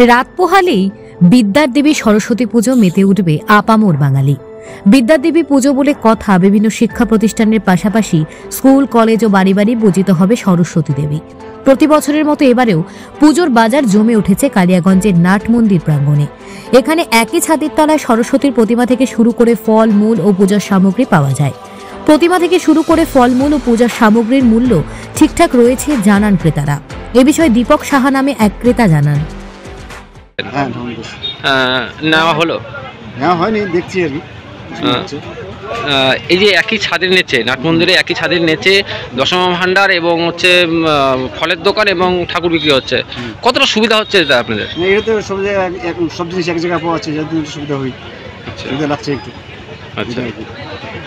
রাত পোহালেই বিদ্যার দেবী সরস্বতী পুজো মেতে উঠবে আপামর বাঙালি। বিদ্যার দেবী পুজো বলে কথা, বিভিন্ন শিক্ষা প্রতিষ্ঠানের পাশাপাশি স্কুল, কলেজ ও বাড়ি বাড়ি পূজিত হবে সরস্বতী দেবী। প্রতি বছরের মতো এবারেও পুজোর বাজার জমে উঠেছে কালিয়াগঞ্জের নাট মন্দির প্রাঙ্গণে। এখানে একই ছাদের তলায় সরস্বতীর প্রতিমা থেকে শুরু করে ফল, মূল ও পূজার সামগ্রী পাওয়া যায়। প্রতিমা থেকে শুরু করে ফলমূল ও পূজার সামগ্রীর মূল্য ঠিকঠাক রয়েছে জানান ক্রেতারা। এ বিষয়ে দীপক সাহা নামে এক ক্রেতা জানান, নেওয়া হলো হয়নি, দেখছি আর কি। এই যে একই ছাদের নিচে নাট মন্দিরে একই ছাদের নিচে দশমা ভান্ডার এবং হচ্ছে ফলের দোকান এবং ঠাকুর বিক্রি হচ্ছে, কতটা সুবিধা হচ্ছে এটা আপনাদের? এটা তো সব জিনিস এক জায়গায় পাওয়া যাচ্ছে, যাতে সুবিধা হয়, সুবিধা লাগছে একটু। আচ্ছা,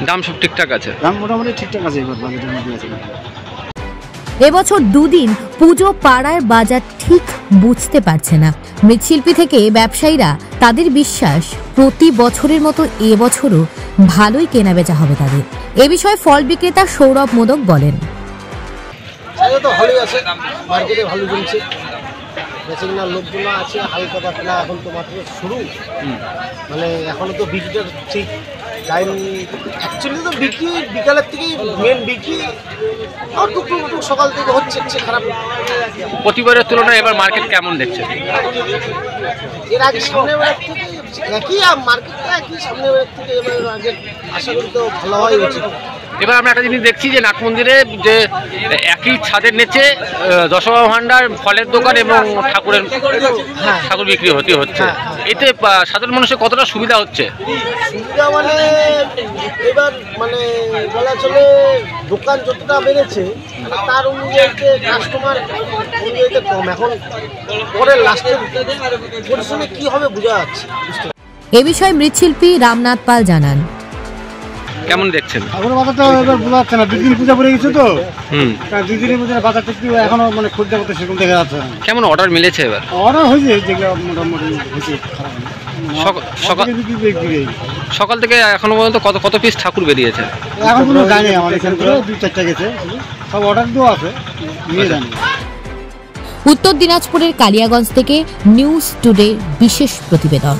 দাম সব ঠিকঠাক আছে? দাম মোটামুটি ঠিকঠাক আছে, এবার বাজেটের মধ্যে আছে। এবছর দুদিন পুজো পাড়ার বাজার ঠিক বুঝতে পারছে না মৃৎশিল্পী থেকে ব্যবসায়ীরা। তাদের বিশ্বাস প্রতি বছরের মতো এবছরও ভালোই কেনাবেচা হবে তাদের। এ বিষয়ে ফল বিক্রেতা সৌরভ মোদক বলেন, ভালোই আছে, মার্কেটে ভালো চলছে, বেচাকেনার লোকজন আছে, হালকা পাতলা। এখন তো মাত্র শুরু, মানে এখনো তো বিক্রিটা ঠিক টাইম। অ্যাকচুয়ালি তো বিক্রি বিকালের থেকেই মেন বিক্রি, আর টুকটুক সকাল থেকে হচ্ছে খারাপ। প্রতিবারের তুলনায় এবার মার্কেট কেমন দেখছে? এর আগে সামনে বেড়ার থেকে একই মার্কেটটা একই, সামনে বেড়ার থেকে এবার আগে আশা করি তো ভালো হয় উচিত। এবার আমরা একটা জিনিস দেখছি যে নাট মন্দিরে যে একই ছাদের নিচে দশমা ভান্ডার, ফলের দোকান এবং ঠাকুর বিক্রি হচ্ছে। এতে সাধারণ মানুষের কতটা সুবিধা হচ্ছে? সুবিধা মানে এবার মানে বলা চলে, দোকান যতটা বেড়েছে তার অনুযায়ীতে কাস্টমার অনুযায়ীতে কম। এখন পরে লাস্টের পরিশ্রমে কি হবে বোঝা যাচ্ছে। এ বিষয়ে মৃৎশিল্পী রামনাথ পাল জানান, কেমন দেখছেন? এখন বাজারটা এবার বোঝা যাচ্ছে না, 2 দিন পূজা পড়ে গেছে তো, 2 দিনের মধ্যে বাজারটা একটু এখনো মানে খুঁজতে করতে সেরকম দেখা যাচ্ছে। কেমন অর্ডার মিলেছে এবার? অর্ডার হয়েছে, যেগুলো মোটামুটি হয়েছে, সকাল থেকে এখনো পর্যন্ত কত পিস ঠাকুর বেরিয়েছে? এখন কোনো জানি, আমার এখানে 2-4টা গেছে, সব অর্ডার দেওয়া আছে, নিয়ে জানি। উত্তর দিনাজপুরের কালিয়াগঞ্জ থেকে নিউজ টুডে বিশেষ প্রতিবেদন।